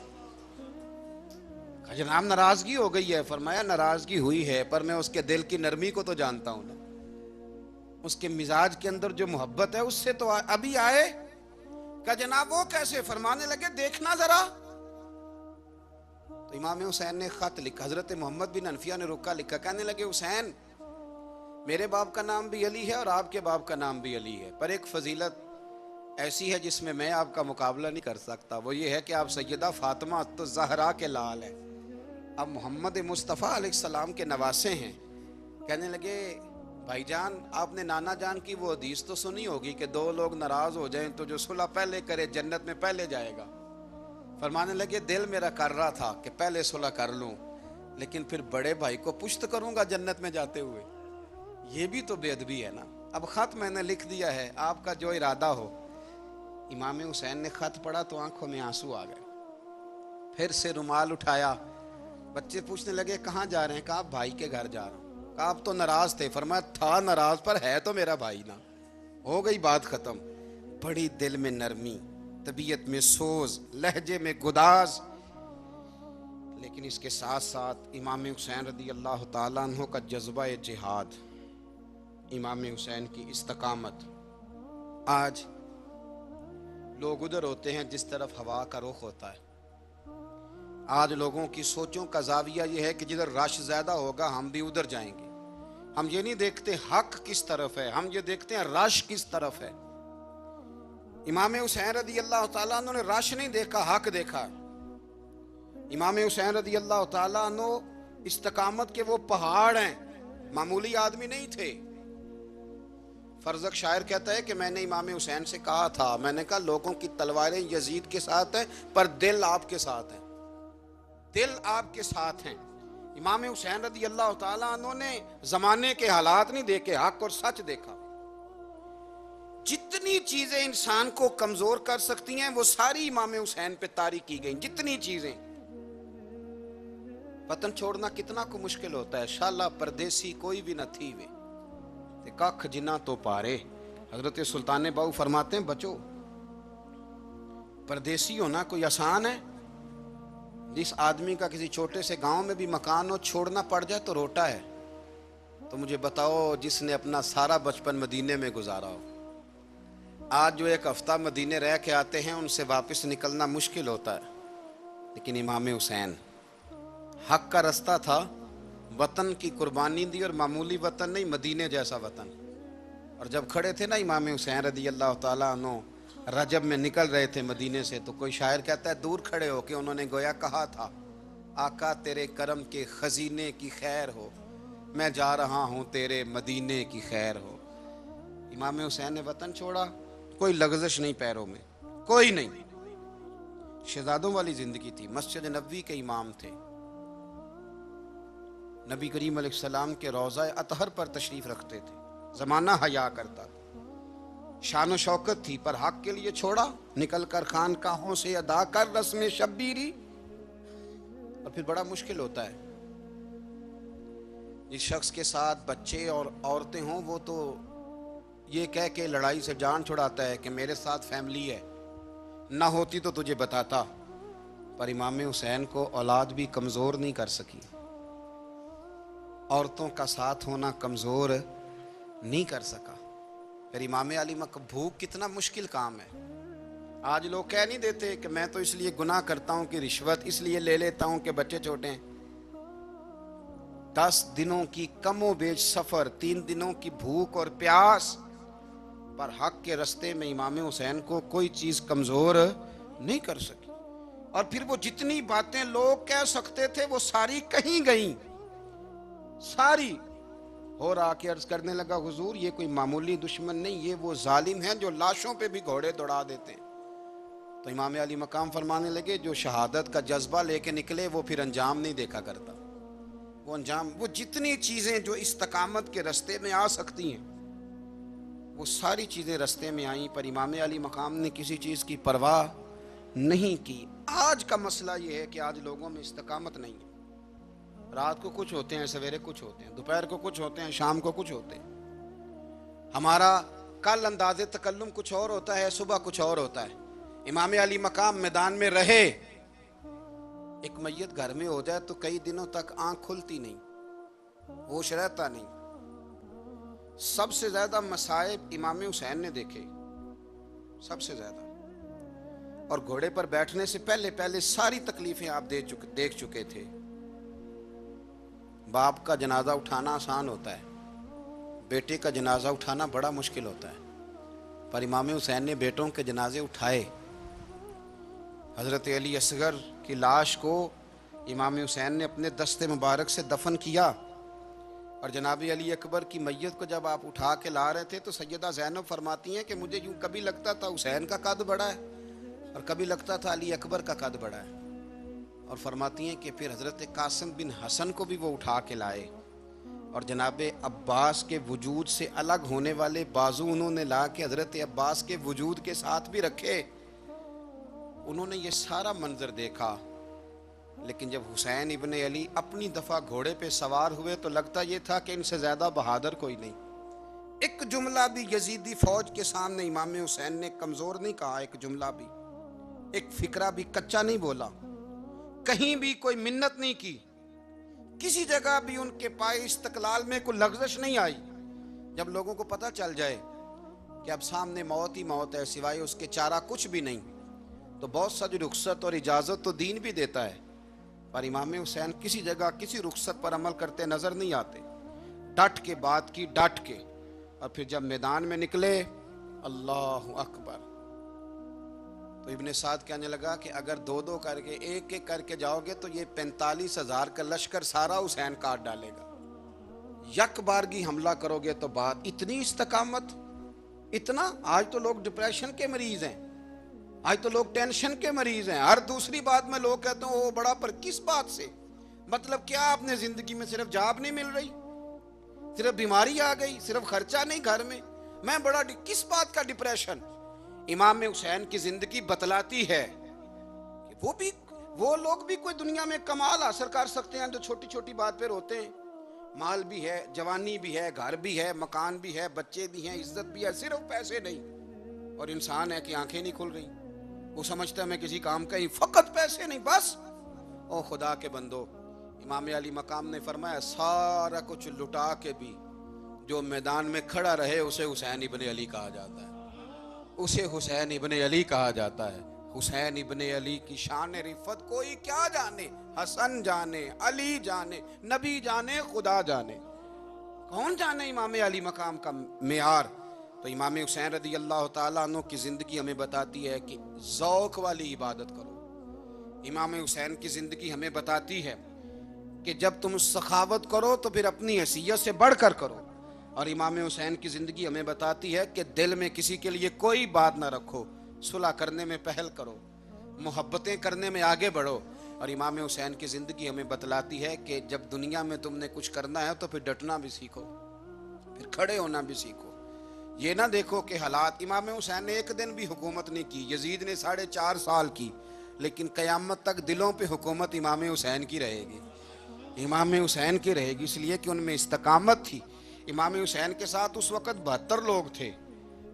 A: جناب ناراضگی ہو گئی ہے. فرمایا ناراضگی ہوئی ہے پر میں اس کے دل کی نرمی کو تو جانتا ہوں نا. اس کے مزاج کے اندر جو محبت ہے اس سے تو ابھی آئے کہ جناب وہ کیسے؟ فرمانے لگے دیکھنا ذرا. تو امام حسین نے خط لکھا، حضرت محمد بن حنفیہ نے رکا لکھا، کہنے لگے حسین میرے باپ کا نام بھی علی ہے اور آپ کے باپ کا نام بھی علی ہے، پر ایک فضیلت ایسی ہے جس میں آپ کا مقابلہ نہیں کر سکتا، وہ یہ ہے کہ آپ سیدہ فاطمہ تو زہرا کے لال ہے، اب محمد مصطفیٰ علیہ السلام کے نواسے ہیں. کہنے لگے بھائی جان آپ نے نانا جان کی وہ حدیث تو سنی ہوگی کہ دو لوگ ناراض ہو جائیں تو جو صلح پہلے کرے جنت میں پہلے جائے گا. فرمانے لگے دل میرا کر رہا تھا کہ پہلے صلح کر لوں، لیکن پھر بڑے بھائی کو پشت کروں گا جنت میں جاتے ہوئے، یہ بھی تو بے ادبی ہے نا. اب خط میں نے لکھ دیا ہے، آپ کا جو ارادہ ہو. امام حسین نے خط پڑھا تو آنکھوں میں آنسو آ گئے، پھر سے رومال اٹھایا. بچے پوچھنے لگے کہاں جا رہے ہیں؟ کہا بھائی کے گھر جا رہا ہوں. کہا آپ تو ناراض تھے؟ فرمایا تھا ناراض پر ہے تو میرا بھائی نا. ہو گئی بات ختم. بڑی دل میں نرمی، طبیعت میں سوز، لہجے میں گداز، لیکن اس کے ساتھ ساتھ امام حسین رضی اللہ تعالیٰ عنہ کا جذبہ جہاد، امام حسین کی استقامت. آج لوگ ادھر ہوتے ہیں جس طرف ہوا کا رخ ہوتا ہے. آج لوگوں کی سوچوں کا زاویہ یہ ہے کہ جدھر رش زیادہ ہوگا ہم بھی ادھر جائیں گے. ہم یہ نہیں دیکھتے حق کس طرف ہے، ہم یہ دیکھتے ہیں رش کس طرف ہے. امام حسین رضی اللہ تعالیٰ عنہ نے رش نہیں دیکھا، حق دیکھا. امام حسین رضی اللہ تعالیٰ عنہ استقامت کے وہ پہاڑ ہیں، معمولی آدمی نہیں تھے. فرزق شاعر کہتا ہے کہ میں نے امام حسین سے کہا تھا، میں نے کہا لوگوں کی تلواریں یزید کے ساتھ ہیں پر دل آپ کے ساتھ ہیں، دل آپ کے ساتھ ہیں. امام حسین رضی اللہ تعالیٰ عنہ نے زمانے کے حالات نہیں دیکھے، حق اور سچ دیکھا. جتنی چیزیں انسان کو کمزور کر سکتی ہیں وہ ساری امام حسین پہ طاری کی گئیں. جتنی چیزیں، وطن چھوڑنا کتنا کو مشکل ہوتا ہے. شالا پردیسی کوئی بھی نہ تھی وے تے ککھ جنہ تو پارے. حضرت سلطان باؤ فرماتے ہیں بچو پردیسی ہونا کوئی آسان ہے؟ جس آدمی کا کسی چھوٹے سے گاؤں میں بھی مکان ہو چھوڑنا پڑ جائے تو روٹا ہے. تو مجھے بتاؤ جس نے اپنا سارا بچپن مدینے میں گزارا ہو. آج جو ایک ہفتہ مدینے رہ کے آتے ہیں ان سے واپس نکلنا مشکل ہوتا ہے، لیکن امام حسین حق کا رستہ تھا، وطن کی قربانی دی، اور معمولی وطن نہیں، مدینے جیسا وطن. اور جب کھڑے تھے نا امام حسین رضی اللہ تعالیٰ عنہ رجب میں نکل رہے تھے مدینے سے، تو کوئی شاعر کہتا ہے دور کھڑے ہو کے انہوں نے گویا کہا تھا آقا تیرے کرم کے خزینے کی خیر ہو، میں جا رہا ہوں تیرے مدینے کی خیر ہو. امام حسین نے وطن چھوڑا، کوئی لغزش نہیں پیروں میں، کوئی نہیں. شہزادوں والی زندگی تھی، مسجد نبوی کے امام تھے، نبی کریم علیہ السلام کے روضہ اطہر پر تشریف رکھتے تھے، زمانہ حیا کرتا تھا، شان و شوکت تھی، پر حق کے لیے چھوڑا. نکل کر خانقاہوں سے ادا کر رسم شبیری. اور پھر بڑا مشکل ہوتا ہے جس شخص کے ساتھ بچے اور عورتیں ہوں وہ تو یہ کہہ کے لڑائی سے جان چھڑاتا ہے کہ میرے ساتھ فیملی ہے، نہ ہوتی تو تجھے بتاتا. پر امام حسین کو اولاد بھی کمزور نہیں کر سکی، عورتوں کا ساتھ ہونا کمزور نہیں کر سکا. پھر امام علی بھوک کتنا مشکل کام ہے. آج لوگ کہہ نہیں دیتے کہ میں تو اس لیے گناہ کرتا ہوں کہ رشوت اس لیے لے لیتا ہوں کہ بچے چھوٹے ہیں. 10 دنوں کی کم و بیش سفر، 3 دنوں کی بھوک اور پیاس، پر حق کے رستے میں امام حسین کو کوئی چیز کمزور نہیں کر سکی. اور پھر وہ جتنی باتیں لوگ کہہ سکتے تھے وہ ساری کہیں گئیں، ساری. اور آ کے عرض کرنے لگا حضور یہ کوئی معمولی دشمن نہیں، یہ وہ ظالم ہیں جو لاشوں پہ بھی گھوڑے دوڑا دیتے ہیں. تو امام علی مقام فرمانے لگے جو شہادت کا جذبہ لے کے نکلے وہ پھر انجام نہیں دیکھا کرتا. وہ انجام، وہ جتنی چیزیں جو استقامت کے رستے میں آ سکتی ہیں وہ ساری چیزیں رستے میں آئیں، پر امام علی مقام نے کسی چیز کی پرواہ نہیں کی. آج کا مسئلہ یہ ہے کہ آج لوگوں میں استقامت نہیں ہے. رات کو کچھ ہوتے ہیں، سویرے کچھ ہوتے ہیں، دوپہر کو کچھ ہوتے ہیں، شام کو کچھ ہوتے ہیں. ہمارا کل انداز تکلم کچھ اور ہوتا ہے، صبح کچھ اور ہوتا ہے. امام علی مقام میدان میں رہے، ایک میت گھر میں ہو جائے تو کئی دنوں تک آنکھ کھلتی نہیں، ہوش رہتا نہیں. سب سے زیادہ مصائب امام حسین نے دیکھے، سب سے زیادہ، اور گھوڑے پر بیٹھنے سے پہلے پہلے ساری تکلیفیں آپ دیکھ چکے تھے۔ باپ کا جنازہ اٹھانا آسان ہوتا ہے، بیٹے کا جنازہ اٹھانا بڑا مشکل ہوتا ہے، پر امام حسین نے بیٹوں کے جنازے اٹھائے۔ حضرت علی اصغر کی لاش کو امام حسین نے اپنے دست مبارک سے دفن کیا، اور جناب علی اکبر کی میت کو جب آپ اٹھا کے لا رہے تھے تو سیدہ زینب فرماتی ہیں کہ مجھے یوں کبھی لگتا تھا حسین کا قد بڑا ہے اور کبھی لگتا تھا علی اکبر کا قد بڑا ہے، اور فرماتی ہیں کہ پھر حضرت قاسم بن حسن کو بھی وہ اٹھا کے لائے، اور جناب عباس کے وجود سے الگ ہونے والے بازو انہوں نے لا کے حضرت عباس کے وجود کے ساتھ بھی رکھے۔ انہوں نے یہ سارا منظر دیکھا، لیکن جب حسین ابن علی اپنی دفعہ گھوڑے پہ سوار ہوئے تو لگتا یہ تھا کہ ان سے زیادہ بہادر کوئی نہیں۔ ایک جملہ بھی یزیدی فوج کے سامنے امام حسین نے کمزور نہیں کہا، ایک جملہ بھی، ایک فکرہ بھی کچا نہیں بولا، کہیں بھی کوئی منت نہیں کی، کسی جگہ بھی ان کے پائے استقلال میں کوئی لغزش نہیں آئی۔ جب لوگوں کو پتہ چل جائے کہ اب سامنے موت ہی موت ہے، سوائے اس کے چارہ کچھ بھی نہیں، تو بہت ساری رخصت اور اجازت تو دین بھی دیتا ہے، پر امام حسین کسی جگہ کسی رخصت پر عمل کرتے نظر نہیں آتے، ڈٹ کے بات کی، ڈٹ کے، اور پھر جب میدان میں نکلے، اللہ اکبر، تو ابن سعد کہنے لگا کہ اگر دو دو کر کے ایک ایک کر کے جاؤ گے تو یہ 45,000 کا لشکر سارا حسین کاٹ ڈالے گا، یک بارگی حملہ کرو گے تو بات، اتنی استقامت، اتنا۔ آج تو لوگ ڈپریشن کے مریض ہیں، آج تو لوگ ٹینشن کے مریض ہیں، ہر دوسری بات میں لوگ کہتے ہیں وہ بڑا، پر کس بات سے؟ مطلب کیا آپ نے زندگی میں صرف جاب نہیں مل رہی، صرف بیماری آ گئی، صرف خرچہ نہیں گھر میں بڑا، کس بات کا ڈپریشن؟ امام حسین کی زندگی بتلاتی ہے کہ وہ لوگ بھی کوئی دنیا میں کمال حاصل کر سکتے ہیں جو چھوٹی چھوٹی بات پہ روتے ہیں۔ مال بھی ہے، جوانی بھی ہے، گھر بھی ہے، مکان بھی ہے، بچے بھی ہیں، عزت بھی ہے، صرف پیسے نہیں، اور انسان ہے کہ آنکھیں نہیں کھل رہی، وہ سمجھتا ہے میں کسی کام کا ہی، فقط پیسے نہیں بس۔ او خدا کے بندو، امام علی مقام نے فرمایا سارا کچھ لٹا کے بھی جو میدان میں کھڑا رہے اسے حسین ابن علی کہا جاتا ہے، اسے حسین ابن علی کہا جاتا ہے۔ حسین ابن علی کی شان رفت کوئی کیا جانے، حسن جانے، علی جانے، نبی جانے، خدا جانے، کون جانے امام علی مقام کا معیار۔ تو امام حسین رضی اللہ تعالیٰ عنہ کی زندگی ہمیں بتاتی ہے کہ ذوق والی عبادت کرو۔ امام حسین کی زندگی ہمیں بتاتی ہے کہ جب تم سخاوت کرو تو پھر اپنی حیثیت سے بڑھ کر کرو، اور امام حسین کی زندگی ہمیں بتاتی ہے کہ دل میں کسی کے لیے کوئی بات نہ رکھو، صلح کرنے میں پہل کرو، محبتیں کرنے میں آگے بڑھو۔ اور امام حسین کی زندگی ہمیں بتلاتی ہے کہ جب دنیا میں تم نے کچھ کرنا ہے تو پھر ڈٹنا بھی سیکھو، پھر کھڑے ہونا بھی سیکھو، یہ نہ دیکھو کہ حالات۔ امام حسین نے ایک دن بھی حکومت نہیں کی، یزید نے 4.5 سال کی، لیکن قیامت تک دلوں پہ حکومت امام حسین کی رہے گی، امام حسین کی رہے گی، اس لیے کہ ان میں استقامت تھی۔ امام حسین کے ساتھ اس وقت 72 لوگ تھے،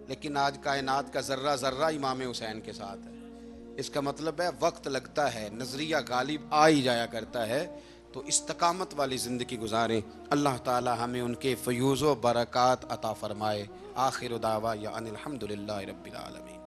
A: لیکن آج کائنات کا ذرہ ذرہ امام حسین کے ساتھ ہے۔ اس کا مطلب ہے وقت لگتا ہے، نظریہ غالب آ ہی جایا کرتا ہے، تو استقامت والی زندگی گزاریں۔ اللہ تعالی ہمیں ان کے فیوز و برکات عطا فرمائے۔ آخر دعوانا ان الحمدللہ رب العالمین۔